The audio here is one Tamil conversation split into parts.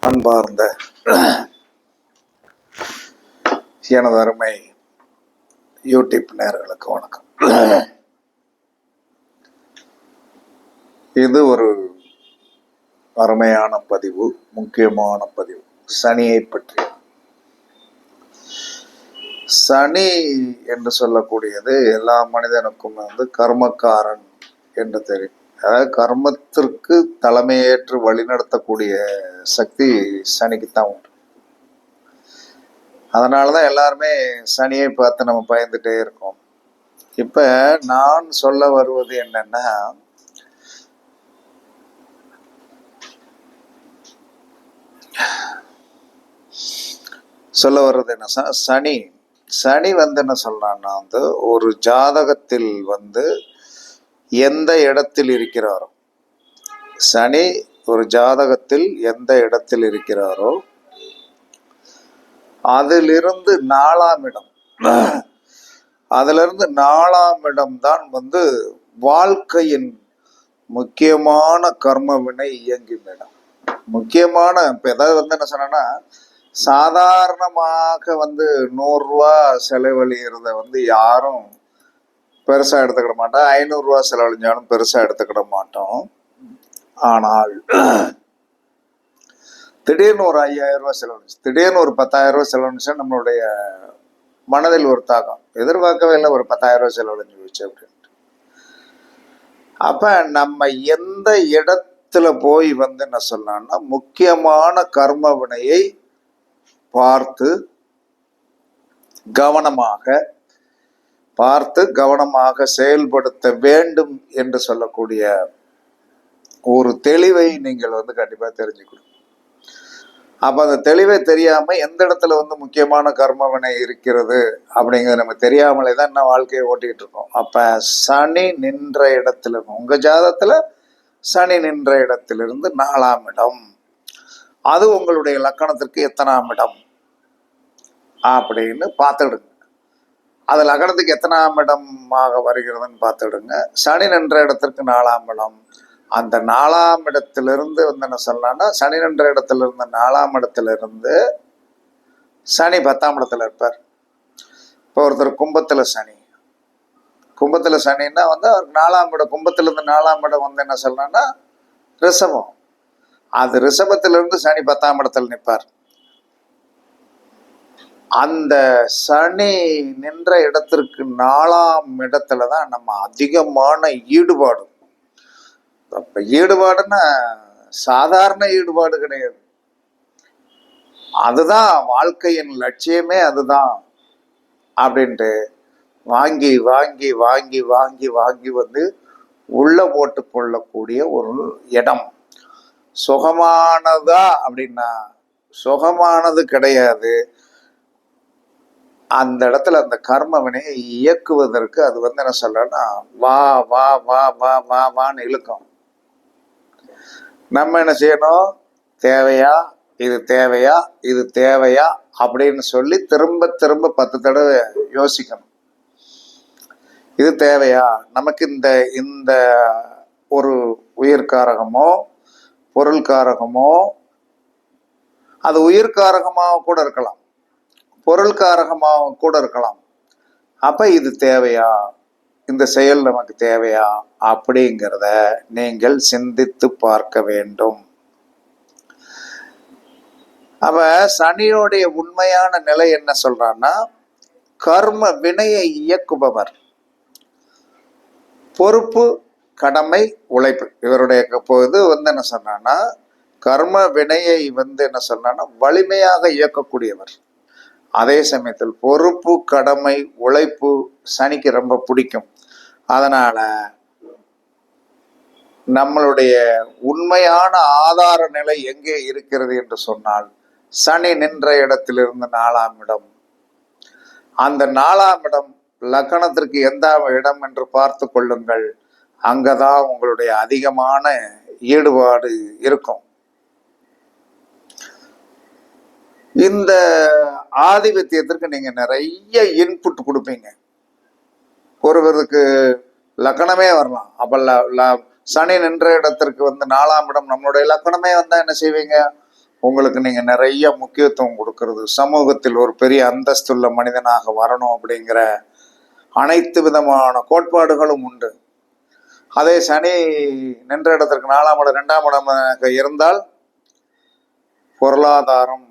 அன்பார்ந்த எனது அருமை யூடியூப் நேயர்களுக்கு வணக்கம். இது ஒரு அருமையான பதிவு, முக்கியமான பதிவு. சனியை பற்றி. சனி என்று சொல்லக்கூடியது எல்லா மனிதனுக்கும் கர்மக்காரன் என்று தெரியும். அதாவது கர்மத்திற்கு தலைமையேற்று வழிநடத்தக்கூடிய சக்தி சனிக்குத்தான் உண்டு. அதனாலதான் எல்லாருமே சனியை பார்த்து நம்ம பயந்துட்டே இருக்கோம். இப்ப நான் சொல்ல வருவது என்னன்னா, சனி என்ன சொல்றான்னா, ஒரு ஜாதகத்தில் எந்த இடத்தில் இருக்கிறாரோ, சனி ஒரு ஜாதகத்தில் எந்த இடத்தில் இருக்கிறாரோ அதிலிருந்து 4ஆம் இடம், அதிலிருந்து 4ஆம் இடம் தான் வாழ்க்கையின் முக்கியமான கர்ம வினை இயங்கும் இடம். முக்கியமான இப்ப ஏதாவது என்ன சொன்னா, சாதாரணமாக 100 ரூபா செலவழிகிறத யாரும் பெருசா எடுத்துக்கிட மாட்டோம். 500 ரூபா செலவழிஞ்சாலும் பெருசா எடுத்துக்கிட மாட்டோம். ஆனால் திடீர்னு ஒரு 5000 ரூபாய் செலவழிச்சு, திடீர்னு ஒரு 10,000 ரூபாய் செலவழிச்சா நம்மளுடைய மனதில் ஒரு தாக்கம். எதிர்பார்க்கவே இல்லை ஒரு 10,000 ரூபாய் செலவழிஞ்சு போச்சு அப்படின்ட்டு. அப்ப நம்ம எந்த இடத்துல போய் என்ன சொல்லலாம்னா, முக்கியமான கர்ம வினையை பார்த்து கவனமாக செயல்படுத்த வேண்டும் என்று சொல்லக்கூடிய ஒரு தெளிவை நீங்கள் கண்டிப்பா தெரிஞ்சுக்கணும். அப்ப அந்த தெளிவை தெரியாம எந்த இடத்துல முக்கியமான கர்ம வினை இருக்கிறது அப்படிங்கிறது நம்ம தெரியாமலே தான் என்ன வாழ்க்கையை ஓட்டிட்டு இருக்கோம். அப்ப சனி நின்ற இடத்துல, உங்க ஜாதகத்துல சனி நின்ற இடத்திலிருந்து 4ஆம் இடம், அது உங்களுடைய லக்கணத்திற்கு எத்தனாம் இடம் அப்படின்னு பார்த்துடுங்க. அது லக்கணத்துக்கு எத்தனாம் இடமாக வருகிறதுன்னு பார்த்துடுங்க. சனி நின்ற இடத்திற்கு 4ஆம் இடம். அந்த 4ஆம் இடத்திலிருந்து என்ன சொல்லலாம்னா, சனி நின்ற இடத்திலிருந்து 4ஆம் இடத்திலிருந்து சனி 10ஆம் இடத்துல இருப்பார். இப்போ ஒருத்தர் கும்பத்துல சனின்னா அவருக்கு 4ஆம் இடம், கும்பத்திலிருந்து 4ஆம் இடம் என்ன சொல்லலாம்னா ரிஷபம். அது ரிஷபத்திலிருந்து சனி 10ஆம் இடத்துல நிற்பார். அந்த சனி நின்ற இடத்திற்கு 4ஆம் இடத்துலதான் நம்ம அதிகமான ஈடுபாடு. அப்ப ஈடுபாடுன்னா சாதாரண ஈடுபாடு கிடையாது. அதுதான் வாழ்க்கையின் லட்சியமே, அதுதான் அப்படின்ட்டு வாங்கி வாங்கி வாங்கி வாங்கி வாங்கி உள்ள போட்டு கொள்ளக்கூடிய ஒரு இடம். சுகமானதா அப்படின்னா சுகமானது கிடையாது. அந்த இடத்துல அந்த கர்ம வினையை இயக்குவதற்கு அது என்ன சொல்றேன்னா, வா வா வா வா வா வான்னு இழுக்கும். நம்ம என்ன செய்யணும், இது தேவையா அப்படின்னு சொல்லி திரும்ப திரும்ப 10 தடவை யோசிக்கணும். இது தேவையா, நமக்கு இந்த ஒரு உயிர்காரகமோ பொருள்காரகமோ, அது உயிர்காரகமாக கூட இருக்கலாம், பொருள்காரகமாக கூட இருக்கலாம். அப்ப இது தேவையா, இந்த செயல் நமக்கு தேவையா அப்படிங்கிறத நீங்கள் சிந்தித்து பார்க்க வேண்டும். அப்ப சனியோடைய உண்மையான நிலை என்ன சொல்றான்னா, கர்ம வினையை இயக்குபவர். பொறுப்பு, கடமை, உழைப்பு, இவருடைய இது என்ன சொன்னா, கர்ம வினையை என்ன சொன்னா வலிமையாக இயக்கக்கூடியவர். அதே சமயத்தில் பொறுப்பு, கடமை, உழைப்பு சனிக்கு ரொம்ப பிடிக்கும். அதனால நம்மளுடைய உண்மையான ஆதார நிலை எங்கே இருக்கிறது என்று சொன்னால், சனி நின்ற இடத்திலிருந்து 4ஆம் இடம். அந்த 4ஆம் இடம் லக்கணத்திற்கு எந்த இடம் என்று பார்த்து கொள்ளுங்கள். அங்கதான் உங்களுடைய அதிகமான ஈடுபாடு இருக்கும். இந்த ஆதிபத்தியத்திற்கு நீங்க நிறைய இன்புட் கொடுப்பீங்க. ஒருவருக்கு லக்கணமே வரலாம். அப்ப சனி நின்ற இடத்திற்கு 4ஆம் இடம் நம்மளுடைய லக்கணமே என்ன செய்வீங்க, உங்களுக்கு நீங்கள் நிறைய முக்கியத்துவம் கொடுக்கறது, சமூகத்தில் ஒரு பெரிய அந்தஸ்துள்ள மனிதனாக வரணும் அப்படிங்கிற அனைத்து விதமான கோட்பாடுகளும் உண்டு. அதே சனி நின்ற இடத்திற்கு 4ஆம் இடம் 2ஆம் இடமாக இருந்தால் பொருளாதாரம்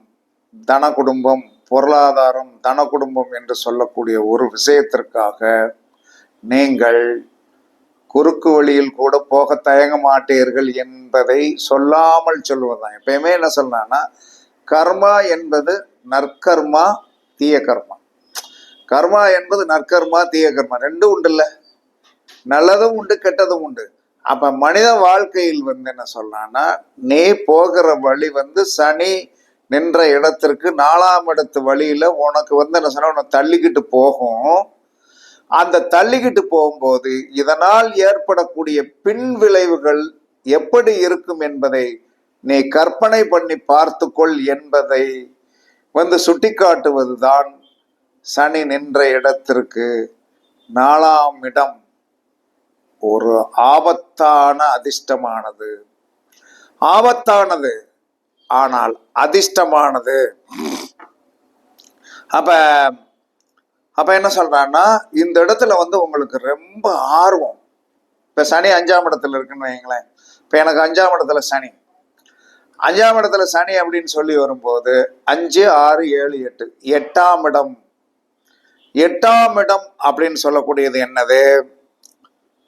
தன குடும்பம், பொருளாதாரம் தன குடும்பம் என்று சொல்லக்கூடிய ஒரு விஷயத்திற்காக நீங்கள் குறுக்கு வழியில் கூட போக தயங்க மாட்டீர்கள் என்பதை சொல்லாமல் சொல்வதுதான். எப்பயுமே என்ன சொல்லலாம்னா, கர்மா என்பது நற்கர்மா தீய கர்மா. கர்மா என்பது நற்கர்மா தீய கர்மா ரெண்டும் உண்டு இல்ல, நல்லதும் உண்டு கெட்டதும் உண்டு. அப்ப மனித வாழ்க்கையில் என்ன சொல்லலாம்னா, நீ போகிற வழி சனி நின்ற இடத்திற்கு 4ஆம் இடத்து வழியில உனக்கு என்ன சொன்னா உன்னை தள்ளிக்கிட்டு போகும். அந்த தள்ளிக்கிட்டு போகும்போது இதனால் ஏற்படக்கூடிய பின் விளைவுகள் எப்படி இருக்கும் என்பதை நீ கற்பனை பண்ணி பார்த்துக்கொள் என்பதை சுட்டிக்காட்டுவதுதான் சனி நின்ற இடத்திற்கு 4ஆம் இடம் ஒரு ஆபத்தான அதிர்ஷ்டமானது. ஆபத்தானது ஆனால் அதிர்ஷ்டமானது. அப்ப என்ன சொல்றான்னா, இந்த இடத்துல உங்களுக்கு ரொம்ப ஆர்வம். இப்ப சனி 5ஆம் இடத்துல இருக்குன்னு வைங்களேன். இப்ப எனக்கு 5ஆம் இடத்துல சனி, 5ஆம் இடத்துல சனி அப்படின்னு சொல்லி வரும்போது 5, 6, 7, 8 8ஆம் இடம். 8ஆம் இடம் அப்படின்னு சொல்லக்கூடியது என்னது?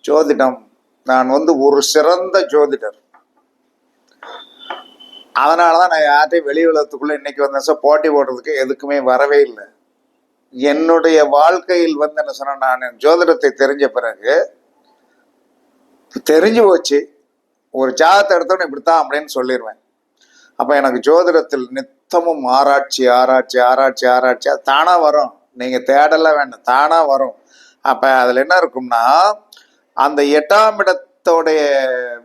ஜோதிடம். நான் ஒரு சிறந்த ஜோதிடர். அதனாலதான் நான் யார்ட்டையும் வெளி உலகத்துக்குள்ள இன்னைக்கு போட்டி போடுறதுக்கு எதுக்குமே வரவே இல்லை. என்னுடைய வாழ்க்கையில் என்ன சொன்ன, நான் ஜோதிடத்தை தெரிஞ்ச பிறகு தெரிஞ்சு போச்சு, ஒரு ஜாதகத்தை எடுத்தோன்னு இப்படித்தான் அப்படின்னு சொல்லிடுவேன். அப்ப எனக்கு ஜோதிடத்தில் நித்தமும் ஆராய்ச்சி ஆராய்ச்சி ஆராய்ச்சி ஆராய்ச்சி தானா வரும். நீங்க தேடலாம் வேண்டாம், தானா வரும். அப்ப அதுல என்ன இருக்கும்னா, அந்த 8ஆம் இடத்தோடைய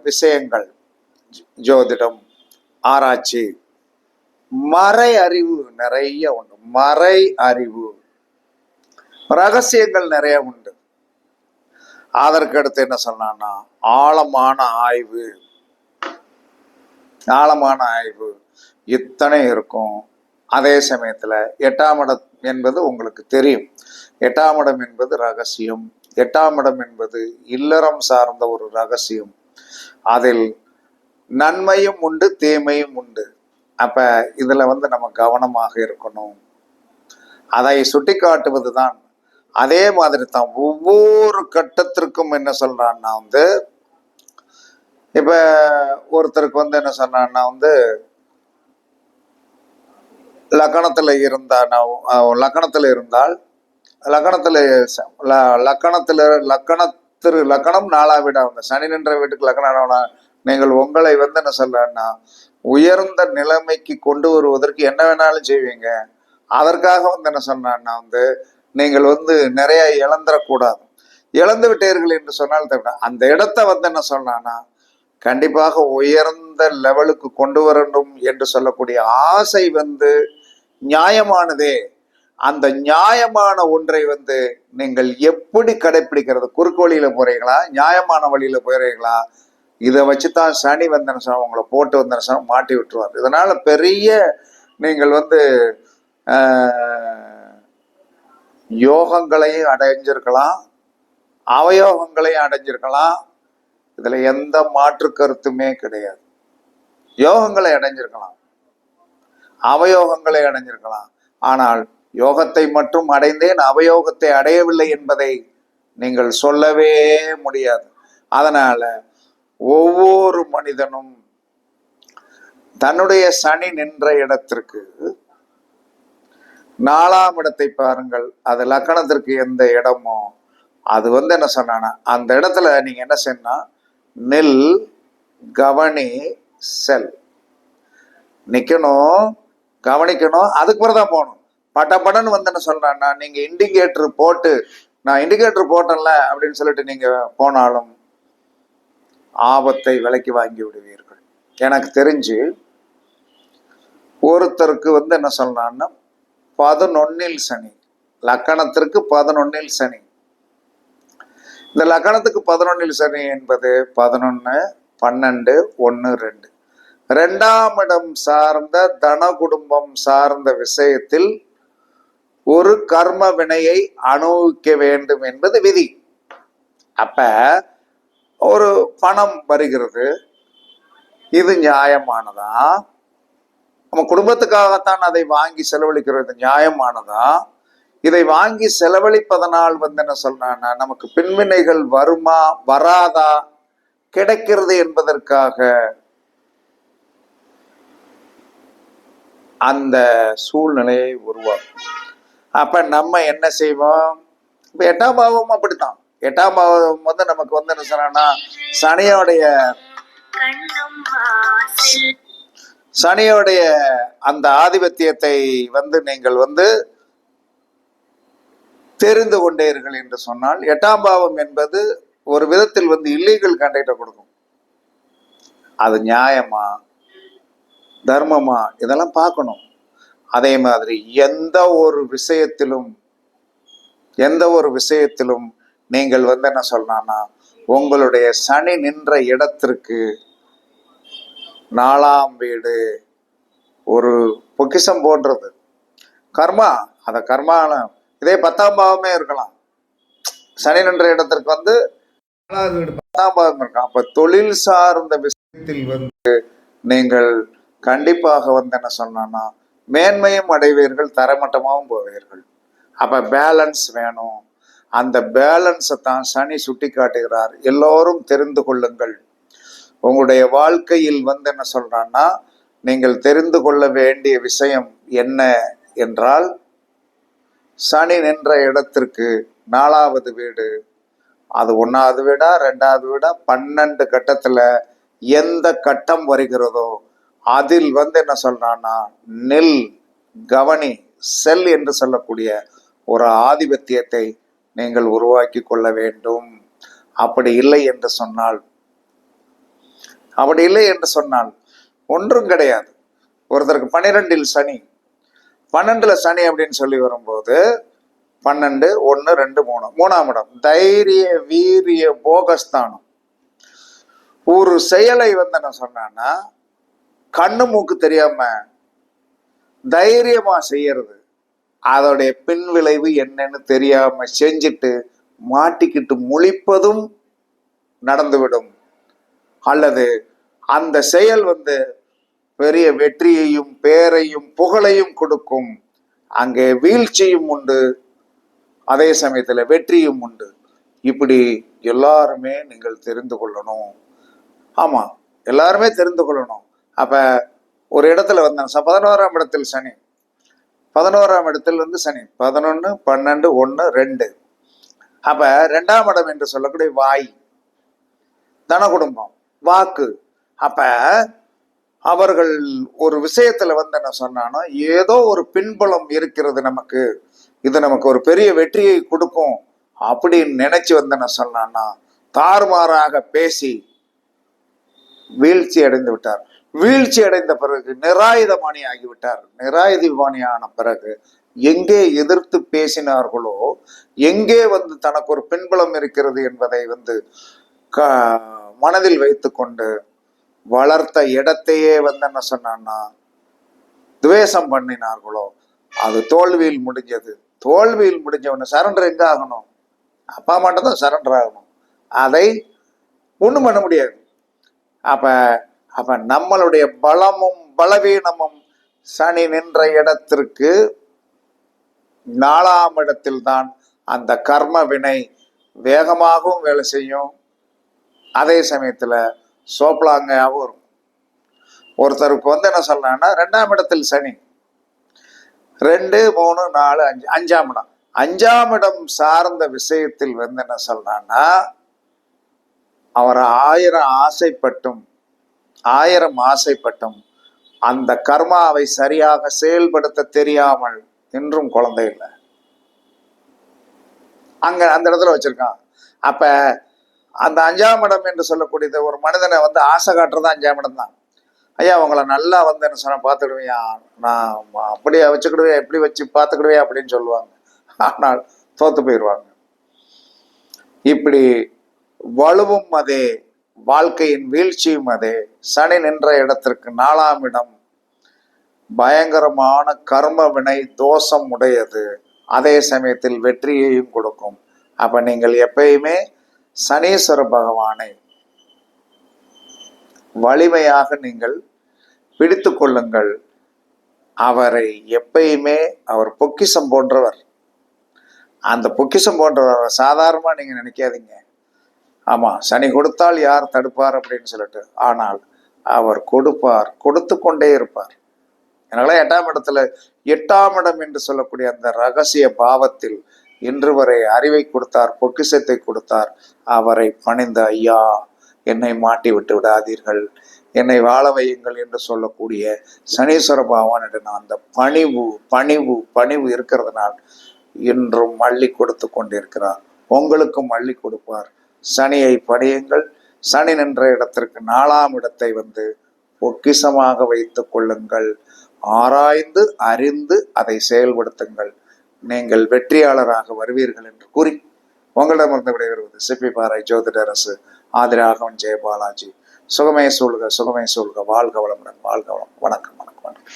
விஷயங்கள், ஜோதிடம், ஆராய்ச்சி, மறை அறிவு நிறைய உண்டு. மறை அறிவு, ரகசியங்கள் நிறைய உண்டு. அதற்கு அடுத்து என்ன சொன்னான்னா, ஆழமான ஆய்வு. ஆழமான ஆய்வு இத்தனை இருக்கும். அதே சமயத்துல 8ஆம் இடம் என்பது உங்களுக்கு தெரியும். 8ஆம் இடம் என்பது ரகசியம். 8ஆம் இடம் என்பது இல்லறம் சார்ந்த ஒரு ரகசியம். அதில் நன்மையும் உண்டு, தீமையும் உண்டு. அப்ப இதுல நம்ம கவனமாக இருக்கணும். அதை சுட்டி தான். அதே மாதிரி தான் ஒவ்வொரு கட்டத்திற்கும் என்ன சொல்றான்னா, இப்ப ஒருத்தருக்கு என்ன சொன்னான்னா, லக்கணத்துல இருந்தால் லக்கணம் 4ஆம் வீடாக சனி நின்ற வீட்டுக்கு லக்கணம். நீங்கள் உங்களை என்ன சொல்றன்னா, உயர்ந்த நிலைமைக்கு கொண்டு வருவதற்கு என்ன வேணாலும் செய்வீங்க. அதற்காக என்ன சொன்னான்னா, நீங்கள் நிறைய இழந்துடக்கூடாது. இழந்து விட்டீர்கள் என்று சொன்னால் தவிர அந்த இடத்த என்ன சொன்னான்னா, கண்டிப்பாக உயர்ந்த லெவலுக்கு கொண்டு வரணும் என்று சொல்லக்கூடிய ஆசை நியாயமானதே. அந்த நியாயமான ஒன்றை நீங்கள் எப்படி கடைபிடிக்கிறது? குறுக்கு வழியில போறீங்களா, நியாயமான வழியில போறீங்களா? இதை வச்சுதான் சனி உங்களை போட்டு மாட்டி விட்டுருவார். இதனால பெரிய நீங்கள் யோகங்களையும் அடைஞ்சிருக்கலாம், அவயோகங்களையும் அடைஞ்சிருக்கலாம். இதுல எந்த மாற்று கருத்துமே கிடையாது. யோகங்களை அடைஞ்சிருக்கலாம், அவயோகங்களை அடைஞ்சிருக்கலாம். ஆனால் யோகத்தை மட்டும் அடைந்தேன், அவயோகத்தை அடையவில்லை என்பதை நீங்கள் சொல்லவே முடியாது. அதனால ஒவ்வொரு மனிதனும் தன்னுடைய சனி நின்ற இடத்திற்கு 4ஆம் இடத்தை பாருங்கள். அது லக்கணத்திற்கு எந்த இடமோ அது என்ன சொன்னா, அந்த இடத்துல நீங்க என்ன செய்யணும்னா, நில், கவனி, செல். நிக்கணும், கவனிக்கணும், அதுக்கு பிறகுதான் போகணும். பட்டன்னு என்ன சொல்றான்னா, நீங்க இண்டிகேட்டர் போட்டு, நான் இண்டிகேட்டர் போட்டேன்ல அப்படின்னு சொல்லிட்டு நீங்க போனாலும் ஆபத்தை விலைக்கு வாங்கி விடுவீர்கள். எனக்கு தெரிஞ்சு ஒருத்தருக்கு என்ன சொல்றான்னா, 11 சனி, லக்கணத்திற்கு 11 சனி. இந்த லக்கணத்துக்கு 11 சனி என்பது 11, 12, 1, 2. இரண்டாம் இடம் சார்ந்த தன குடும்பம் சார்ந்த விஷயத்தில் ஒரு கர்ம வினையை அனுபவிக்க வேண்டும் என்பது விதி. அப்ப ஒரு பணம் வருகிறது, இது நியாயமானதா? நம்ம குடும்பத்துக்காகத்தான் அதை வாங்கி செலவழிக்கிறது, நியாயமானதா? இதை வாங்கி செலவழிப்பதனால் என்ன சொல்றான்னா, நமக்கு பின்வினைகள் வருமா வராதா, கிடைக்கிறது என்பதற்காக அந்த சூழ்நிலையை உருவாக்கும். அப்ப நம்ம என்ன செய்வோம்? இப்ப 8ஆம் பாவம் அப்படித்தான். 8ஆம் பாவம் நமக்கு என்ன சொன்னா, சனியோடைய அந்த ஆதிபத்தியத்தை நீங்கள் தெரிந்து கொண்டீர்கள் என்று சொன்னால், 8ஆம் பாவம் என்பது ஒரு விதத்தில் இல்லீகல் கண்டக்டை கொடுக்கும். அது நியாயமா தர்மமா இதெல்லாம் பார்க்கணும். அதே மாதிரி எந்த ஒரு விஷயத்திலும் நீங்கள் என்ன சொல்லணும்னா, உங்களுடைய சனி நின்ற இடத்திற்கு 4ஆம் வீடு ஒரு பொக்கிஷம் போன்றது. கர்மா, அத கர்மான இதே 10ஆம் பாவமே இருக்கலாம். சனி நின்ற இடத்திற்கு 4ஆவது வீடு 10ஆம் பாவம் இருக்கலாம். அப்ப தொழில் சார்ந்த விஷயத்தில் நீங்கள் கண்டிப்பாக என்ன சொன்னா, மேன்மையும் அடைவீர்கள், தரமட்டமாகவும் போவீர்கள். அப்ப பேலன்ஸ் வேணும். அந்த பேலன்ஸை தான் சனி சுட்டி காட்டுகிறார். எல்லோரும் தெரிந்து கொள்ளுங்கள். உங்களுடைய வாழ்க்கையில் என்ன சொல்றான்னா, நீங்கள் தெரிந்து கொள்ள வேண்டிய விஷயம் என்ன என்றால், சனி நின்ற இடத்திற்கு 4ஆவது வீடு, அது 1ஆவது வீடா 2ஆவது வீடா 12 கட்டத்துல எந்த கட்டம் வருகிறதோ அதில் என்ன சொல்றான்னா, நெல் கவனி செல் என்று சொல்லக்கூடிய ஒரு ஆதிபத்தியத்தை நீங்கள் உருவாக்கி கொள்ள வேண்டும். அப்படி இல்லை என்று சொன்னால் ஒன்றும் கிடையாது. ஒருத்தருக்கு 12 சனி, 12 சனி அப்படின்னு சொல்லி வரும்போது 12 1 2 3 3ஆம் இடம் தைரிய வீரிய போகஸ்தானம். ஒரு செயலை என்ன சொன்னா, கண்ணு மூக்கு தெரியாம தைரியமா செய்யறது, அதோடைய பின் விளைவு என்னன்னு தெரியாம செஞ்சுட்டு மாட்டிக்கிட்டு முழிப்பதும் நடந்துவிடும். அல்லது அந்த செயல் பெரிய வெற்றியையும் பேரையும் புகழையும் கொடுக்கும். அங்கே வீழ்ச்சியும் உண்டு, அதே சமயத்துல வெற்றியும் உண்டு. இப்படி எல்லாருமே நீங்கள் தெரிந்து கொள்ளணும். ஆமா, எல்லாருமே தெரிந்து கொள்ளணும். அப்ப ஒரு இடத்துல 11ஆம் இடத்தில் சனி, 11ஆம் இடத்தில் சனி 11 12 1 2. அப்ப 2ஆம் இடம் என்று சொல்லக்கூடிய வாய், தன குடும்பம், வாக்கு. அப்ப அவர்கள் ஒரு விஷயத்துல என்ன சொன்னானோ, ஏதோ ஒரு பின்புலம் இருக்கிறது நமக்கு, இது நமக்கு ஒரு பெரிய வெற்றியை கொடுக்கும் அப்படின்னு நினைச்சு என்ன சொன்னான்னா, தாறுமாறாக பேசி வீழ்ச்சி அடைந்து விட்டார். வீழ்ச்சி அடைந்த பிறகு நிராயுதபாணி ஆகிவிட்டார். நிராயுதபாணியான பிறகு எங்கே எதிர்த்து பேசினார்களோ, எங்கே தனக்கு ஒரு பின்புலம் இருக்கிறது என்பதை மனதில் வைத்து கொண்டு வளர்த்த இடத்தையே என்ன சொன்னான்னா துவேஷம் பண்ணினார்களோ, அது தோல்வியில் முடிஞ்சது. தோல்வியில் முடிஞ்சவன சரண்டர் எங்க ஆகணும்? அப்பா மட்டும் தான் சரண்டர் ஆகணும். அதை ஒண்ணும் பண்ண முடியாது. அப்ப நம்மளுடைய பலமும் பலவீனமும் சனி நின்ற இடத்திற்கு 4ஆம் இடத்தில் தான் அந்த கர்ம வினை வேகமாகவும் வேலை செய்யும், அதே சமயத்துல சோப்பலாங்காவும் இருக்கும். ஒருத்தருக்கு என்ன சொல்லலாம்னா, 2ஆம் இடத்தில் சனி 2 3 4 5 5ஆம் இடம், 5ஆம் இடம் சார்ந்த விஷயத்தில் என்ன சொல்றான்னா, அவர் 1000 ஆசைப்பட்டும் அந்த கர்மாவை சரியாக செயல்படுத்த தெரியாமல் இன்றும் குழந்தை இல்லை, அந்த இடத்துல வச்சிருக்கான். அப்ப அந்த 5ஆம் இடம் என்று சொல்லக்கூடியது ஒரு மனிதனை ஆசை காட்டுறது 5ஆம் இடம் தான். ஐயா உங்களை நல்லா என்ன சொன்ன பார்த்துக்கிடுவியா, நான் அப்படியே வச்சுக்கிடுவேன், எப்படி வச்சு பார்த்துக்கிடுவேன் அப்படின்னு சொல்லுவாங்க. ஆனால் தோத்து போயிடுவாங்க. இப்படி வலுவும் அதே வாழ்க்கையின் வீழ்ச்சியும் அதே. சனி நின்ற இடத்திற்கு 4ஆம் இடம் பயங்கரமான கர்ம வினை தோஷம் உடையது, அதே சமயத்தில் வெற்றியையும் கொடுக்கும். அப்ப நீங்கள் எப்பயுமே சனீஸ்வர பகவானை வலிமையாக நீங்கள் பிடித்து கொள்ளுங்கள். அவரை எப்பயுமே, அவர் பொக்கிஷம் போன்றவர். அந்த பொக்கிஷம் போன்றவர் சாதாரணமா நீங்க நினைக்காதீங்க. ஆமா, சனி கொடுத்தால் யார் தடுப்பார் அப்படின்னு சொல்லிட்டு. ஆனால் அவர் கொடுப்பார், கொடுத்து கொண்டே இருப்பார். அதனால 8ஆம் இடம் என்று சொல்லக்கூடிய அந்த ரகசிய பாவத்தில் இன்று வரை அறிவை கொடுத்தார், பொக்கிஷத்தை கொடுத்தார். அவரை பணிந்த ஐயா என்னை மாட்டி விட்டு விடாதீர்கள், என்னை வாழ வையுங்கள் என்று சொல்லக்கூடிய சனீஸ்வர பகவானிடம் அந்த பணிவு பணிவு பணிவு இருக்கிறதுனால் இன்றும் அள்ளி கொடுத்து கொண்டிருக்கிறார். உங்களுக்கும் அள்ளி கொடுப்பார். சனியை பணியுங்கள். சனி நின்ற இடத்திற்கு 4ஆம் இடத்தை பொக்கிஷமாக வைத்துக் கொள்ளுங்கள். ஆராய்ந்து அறிந்து அதை செயல்படுத்துங்கள். நீங்கள் வெற்றியாளராக வருவீர்கள் என்று கூறி உங்களிடமிருந்து விடைபெறுவது சிப்பி பாறை ஜோதிடரசு ஆதிராகவன் ஜெயபாலாஜி. சுகமே சூழ்க, சுகமே சூழ்க. வாழ்க வளமுடன், வாழ்க வளம். வணக்கம், வணக்கம், வணக்கம்.